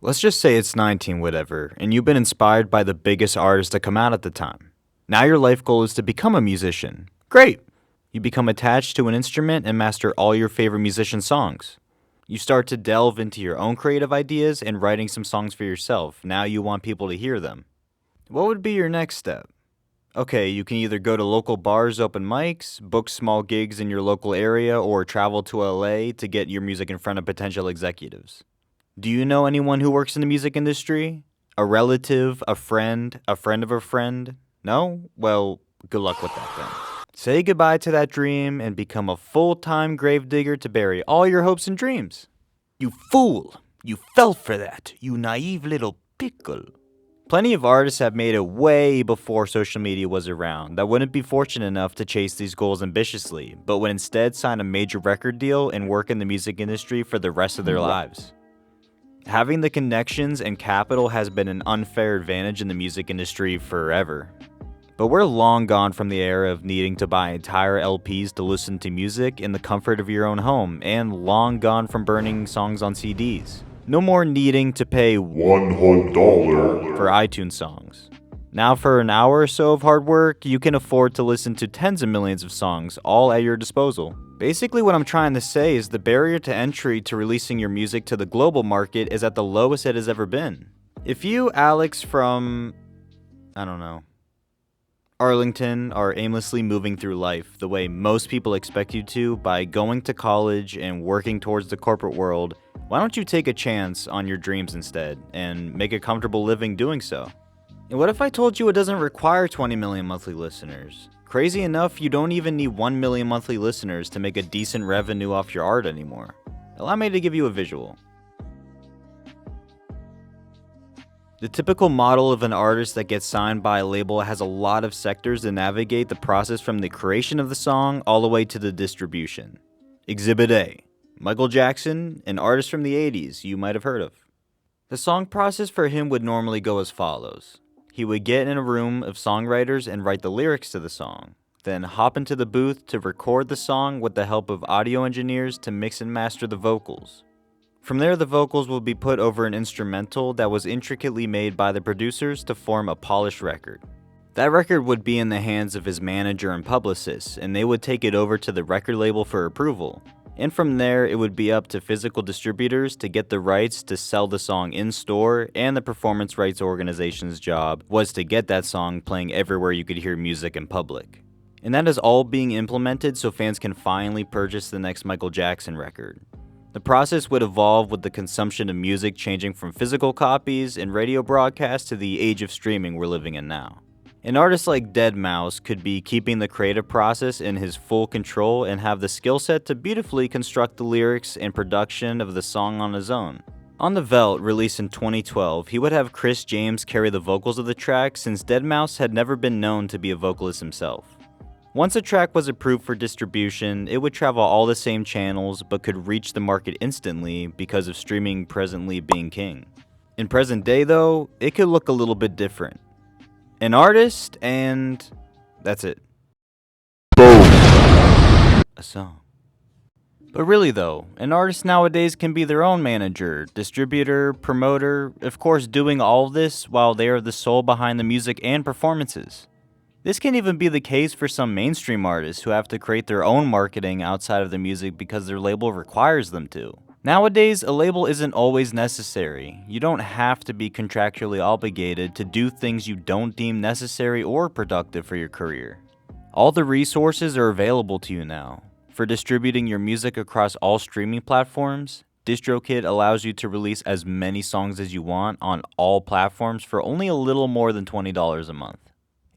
Let's just say it's 19 whatever, and you've been inspired by the biggest artists to come out at the time. Now your life goal is to become a musician. Great! You become attached to an instrument and master all your favorite musician songs. You start to delve into your own creative ideas and writing some songs for yourself. Now you want people to hear them. What would be your next step? Okay, you can either go to local bars, open mics, book small gigs in your local area, or travel to LA to get your music in front of potential executives. Do you know anyone who works in the music industry? A relative, a friend of a friend? No? Well, good luck with that then. Say goodbye to that dream and become a full-time gravedigger to bury all your hopes and dreams. You fool! You fell for that, you naive little pickle. Plenty of artists have made it way before social media was around that wouldn't be fortunate enough to chase these goals ambitiously, but would instead sign a major record deal and work in the music industry for the rest of their lives. Having the connections and capital has been an unfair advantage in the music industry forever. But we're long gone from the era of needing to buy entire LPs to listen to music in the comfort of your own home, and long gone from burning songs on CDs. No more needing to pay $100 for iTunes songs. Now for an hour or so of hard work, you can afford to listen to tens of millions of songs, all at your disposal. Basically what I'm trying to say is the barrier to entry to releasing your music to the global market is at the lowest it has ever been. If you, Alex from, Arlington, are aimlessly moving through life the way most people expect you to by going to college and working towards the corporate world, why don't you take a chance on your dreams instead and make a comfortable living doing so? And what if I told you it doesn't require 20 million monthly listeners? Crazy enough, you don't even need 1 million monthly listeners to make a decent revenue off your art anymore. Allow me to give you a visual. The typical model of an artist that gets signed by a label has a lot of sectors to navigate the process from the creation of the song all the way to the distribution. Exhibit A. Michael Jackson, an artist from the 80s you might have heard of. The song process for him would normally go as follows. He would get in a room of songwriters and write the lyrics to the song, then hop into the booth to record the song with the help of audio engineers to mix and master the vocals. From there, the vocals would be put over an instrumental that was intricately made by the producers to form a polished record. That record would be in the hands of his manager and publicist, and they would take it over to the record label for approval. And from there, it would be up to physical distributors to get the rights to sell the song in-store, and the performance rights organization's job was to get that song playing everywhere you could hear music in public. And that is all being implemented so fans can finally purchase the next Michael Jackson record. The process would evolve with the consumption of music changing from physical copies and radio broadcasts to the age of streaming we're living in now. An artist like deadmau5 could be keeping the creative process in his full control and have the skill set to beautifully construct the lyrics and production of the song on his own. On the Veldt, released in 2012, he would have Chris James carry the vocals of the track since deadmau5 had never been known to be a vocalist himself. Once a track was approved for distribution, it would travel all the same channels but could reach the market instantly because of streaming presently being king. In present day though, it could look a little bit different. An artist and that's it. Boom! A song. But really though, an artist nowadays can be their own manager, distributor, promoter, of course doing all of this while they are the soul behind the music and performances. This can even be the case for some mainstream artists who have to create their own marketing outside of the music because their label requires them to. Nowadays, a label isn't always necessary. You don't have to be contractually obligated to do things you don't deem necessary or productive for your career. All the resources are available to you now. For distributing your music across all streaming platforms, DistroKid allows you to release as many songs as you want on all platforms for only a little more than $20 a month.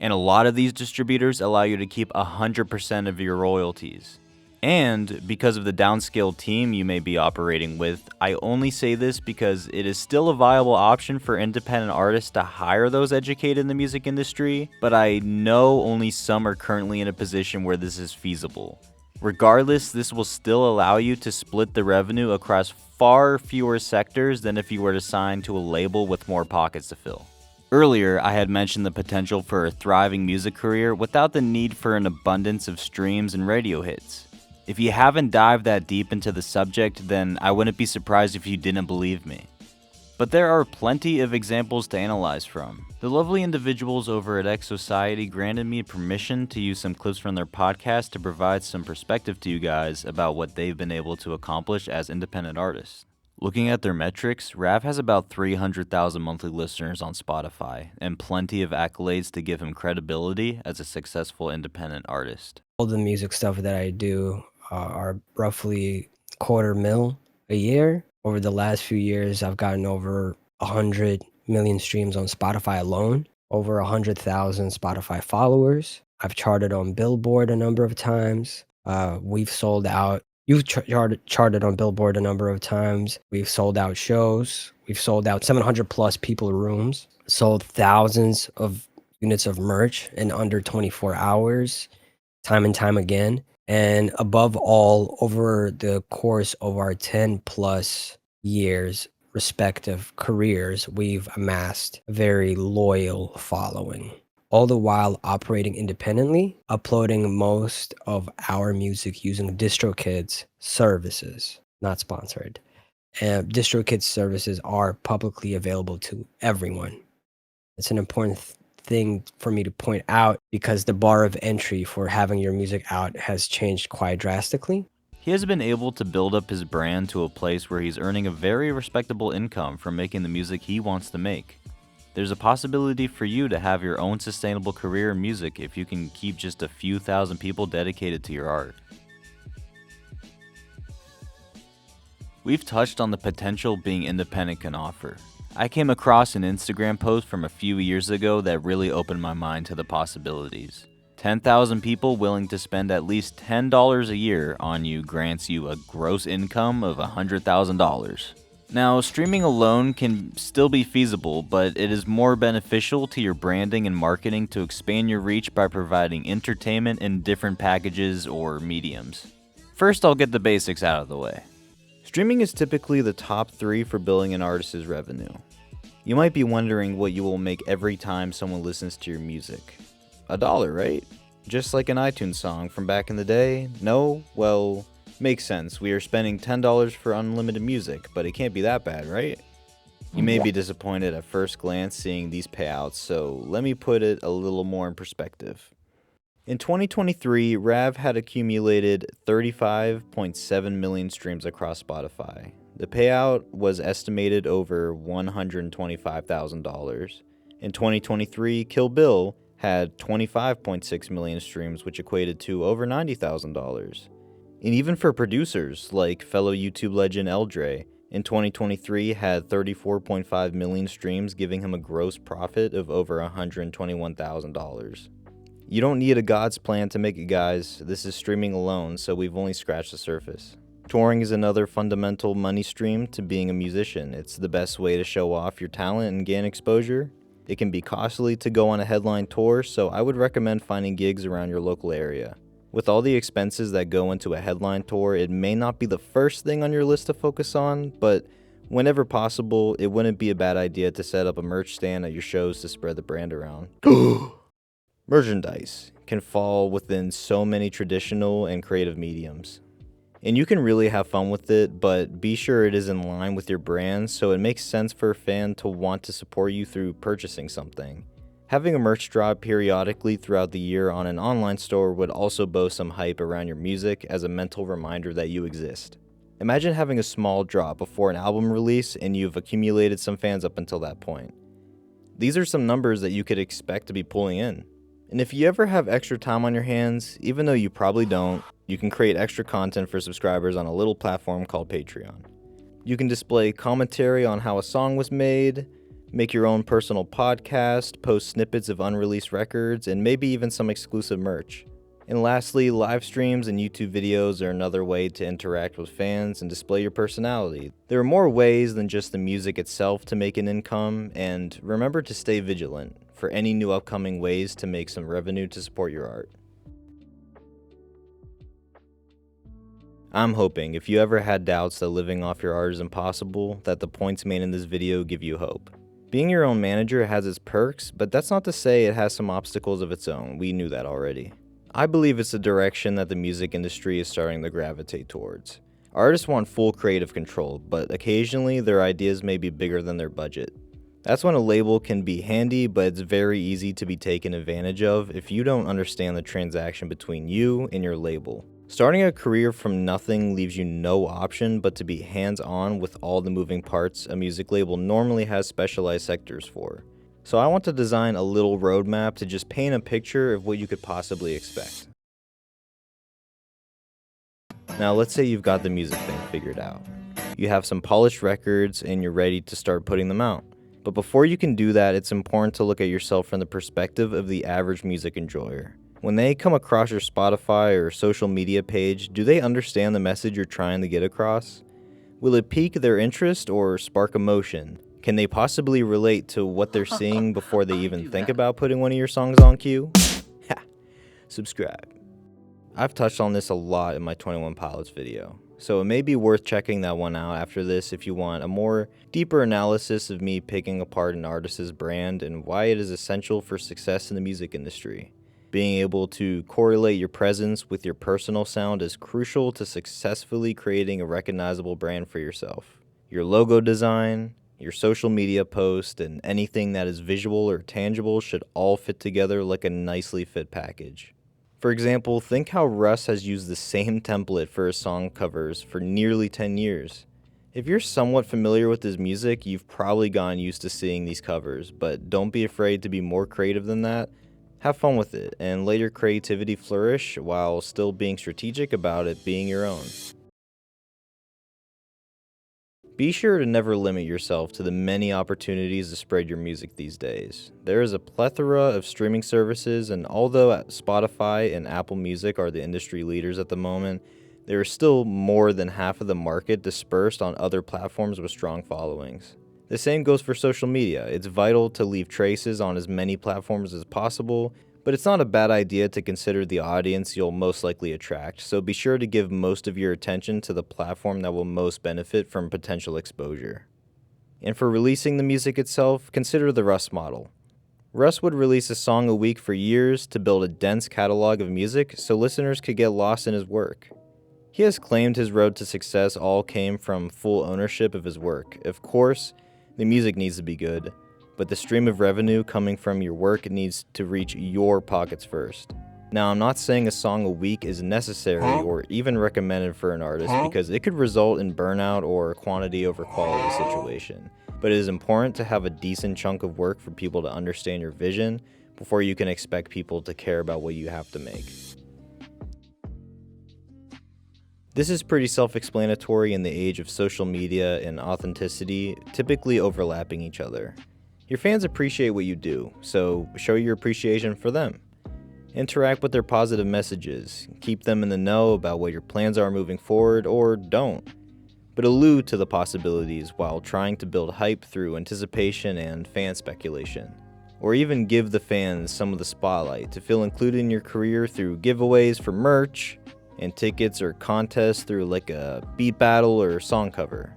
And a lot of these distributors allow you to keep 100% of your royalties. And because of the downscaled team you may be operating with, I only say this because it is still a viable option for independent artists to hire those educated in the music industry, but I know only some are currently in a position where this is feasible. Regardless, this will still allow you to split the revenue across far fewer sectors than if you were to sign to a label with more pockets to fill. Earlier, I had mentioned the potential for a thriving music career without the need for an abundance of streams and radio hits. If you haven't dived that deep into the subject, then I wouldn't be surprised if you didn't believe me. But there are plenty of examples to analyze from. The lovely individuals over at Exociety granted me permission to use some clips from their podcast to provide some perspective to you guys about what they've been able to accomplish as independent artists. Looking at their metrics, Rav has about 300,000 monthly listeners on Spotify, and plenty of accolades to give him credibility as a successful independent artist. All the music stuff that I do are roughly $250,000 a year. Over the last few years, I've gotten over 100 million streams on Spotify alone, over 100,000 Spotify followers. I've charted on Billboard a number of times. We've sold out. You've charted on Billboard a number of times. We've sold out shows. We've sold out 700 plus people rooms. Sold thousands of units of merch in under 24 hours, time and time again. And above all, over the course of our 10 plus years respective careers, we've amassed a very loyal following, all the while operating independently, uploading most of our music using DistroKid's services, not sponsored. And DistroKid's services are publicly available to everyone. It's an important thing for me to point out because the bar of entry for having your music out has changed quite drastically. He has been able to build up his brand to a place where he's earning a very respectable income from making the music he wants to make. There's a possibility for you to have your own sustainable career in music if you can keep just a few thousand people dedicated to your art. We've touched on the potential being independent can offer. I came across an Instagram post from a few years ago that really opened my mind to the possibilities. 10,000 people willing to spend at least $10 a year on you grants you a gross income of $100,000. Now, streaming alone can still be feasible, but it is more beneficial to your branding and marketing to expand your reach by providing entertainment in different packages or mediums. First, I'll get the basics out of the way. Streaming is typically the top 3 for billing an artist's revenue. You might be wondering what you will make every time someone listens to your music. $1, right? Just like an iTunes song from back in the day? No? Well, makes sense. We are spending $10 for unlimited music, but it can't be that bad, right? You may be disappointed at first glance seeing these payouts, so let me put it a little more in perspective. In 2023, Rav had accumulated 35.7 million streams across Spotify. The payout was estimated over $125,000. In 2023, Kill Bill had 25.6 million streams, which equated to over $90,000. And even for producers like fellow YouTube legend Eldre, in 2023 had 34.5 million streams, giving him a gross profit of over $121,000. You don't need a God's plan to make it, guys. This is streaming alone, so we've only scratched the surface. Touring is another fundamental money stream to being a musician. It's the best way to show off your talent and gain exposure. It can be costly to go on a headline tour, so I would recommend finding gigs around your local area. With all the expenses that go into a headline tour, it may not be the first thing on your list to focus on, but whenever possible, it wouldn't be a bad idea to set up a merch stand at your shows to spread the brand around. Merchandise can fall within so many traditional and creative mediums. And you can really have fun with it, but be sure it is in line with your brand so it makes sense for a fan to want to support you through purchasing something. Having a merch drop periodically throughout the year on an online store would also boast some hype around your music as a mental reminder that you exist. Imagine having a small drop before an album release and you've accumulated some fans up until that point. These are some numbers that you could expect to be pulling in. And if you ever have extra time on your hands, even though you probably don't, you can create extra content for subscribers on a little platform called Patreon. You can display commentary on how a song was made, make your own personal podcast, post snippets of unreleased records, and maybe even some exclusive merch. And lastly, live streams and YouTube videos are another way to interact with fans and display your personality. There are more ways than just the music itself to make an income, and remember to stay vigilant for any new upcoming ways to make some revenue to support your art. I'm hoping, if you ever had doubts that living off your art is impossible, that the points made in this video give you hope. Being your own manager has its perks, but that's not to say it has some obstacles of its own. We knew that already. I believe it's the direction that the music industry is starting to gravitate towards. Artists want full creative control, but occasionally their ideas may be bigger than their budget. That's when a label can be handy, but it's very easy to be taken advantage of if you don't understand the transaction between you and your label. Starting a career from nothing leaves you no option but to be hands-on with all the moving parts a music label normally has specialized sectors for. So I want to design a little roadmap to just paint a picture of what you could possibly expect. Now let's say you've got the music thing figured out. You have some polished records and you're ready to start putting them out. But before you can do that, it's important to look at yourself from the perspective of the average music enjoyer. When they come across your Spotify or social media page, do they understand the message you're trying to get across? Will it pique their interest or spark emotion? Can they possibly relate to what they're seeing before they even think about putting one of your songs on cue? Ha! Subscribe. I've touched on this a lot in my 21 Pilots video, so it may be worth checking that one out after this if you want a more deeper analysis of me picking apart an artist's brand and why it is essential for success in the music industry. Being able to correlate your presence with your personal sound is crucial to successfully creating a recognizable brand for yourself. Your logo design, your social media post, and anything that is visual or tangible should all fit together like a nicely fit package. For example, think how Russ has used the same template for his song covers for nearly 10 years. If you're somewhat familiar with his music, you've probably gotten used to seeing these covers, but don't be afraid to be more creative than that. Have fun with it, and let your creativity flourish while still being strategic about it being your own. Be sure to never limit yourself to the many opportunities to spread your music these days. There is a plethora of streaming services, and although Spotify and Apple Music are the industry leaders at the moment, there is still more than half of the market dispersed on other platforms with strong followings. The same goes for social media. It's vital to leave traces on as many platforms as possible, but it's not a bad idea to consider the audience you'll most likely attract, so be sure to give most of your attention to the platform that will most benefit from potential exposure. And for releasing the music itself, consider the Russ model. Russ would release a song a week for years to build a dense catalog of music so listeners could get lost in his work. He has claimed his road to success all came from full ownership of his work. Of course, the music needs to be good, but the stream of revenue coming from your work needs to reach your pockets first. Now, I'm not saying a song a week is necessary or even recommended for an artist because it could result in burnout or a quantity over quality situation, but it is important to have a decent chunk of work for people to understand your vision before you can expect people to care about what you have to make. This is pretty self-explanatory in the age of social media and authenticity typically overlapping each other. Your fans appreciate what you do, so show your appreciation for them. Interact with their positive messages, keep them in the know about what your plans are moving forward, or don't. But allude to the possibilities while trying to build hype through anticipation and fan speculation. Or even give the fans some of the spotlight to feel included in your career through giveaways for merch, and tickets or contests through like a beat battle or song cover.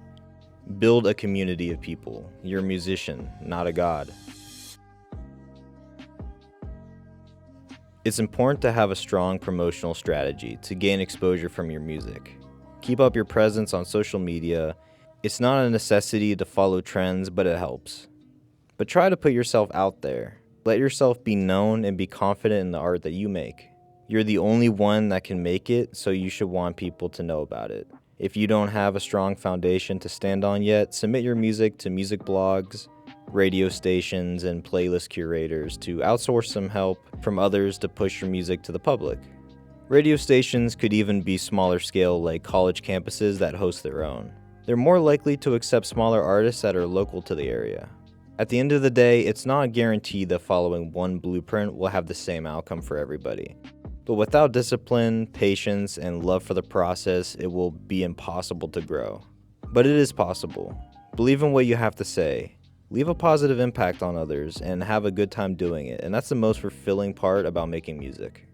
Build a community of people. You're a musician, not a god. It's important to have a strong promotional strategy to gain exposure from your music. Keep up your presence on social media. It's not a necessity to follow trends, but it helps. But try to put yourself out there. Let yourself be known and be confident in the art that you make. You're the only one that can make it, so you should want people to know about it. If you don't have a strong foundation to stand on yet, submit your music to music blogs, radio stations, and playlist curators to outsource some help from others to push your music to the public. Radio stations could even be smaller scale, like college campuses that host their own. They're more likely to accept smaller artists that are local to the area. At the end of the day, it's not guaranteed that following one blueprint will have the same outcome for everybody. But without discipline, patience, and love for the process, it will be impossible to grow. But it is possible. Believe in what you have to say. Leave a positive impact on others and have a good time doing it. And that's the most fulfilling part about making music.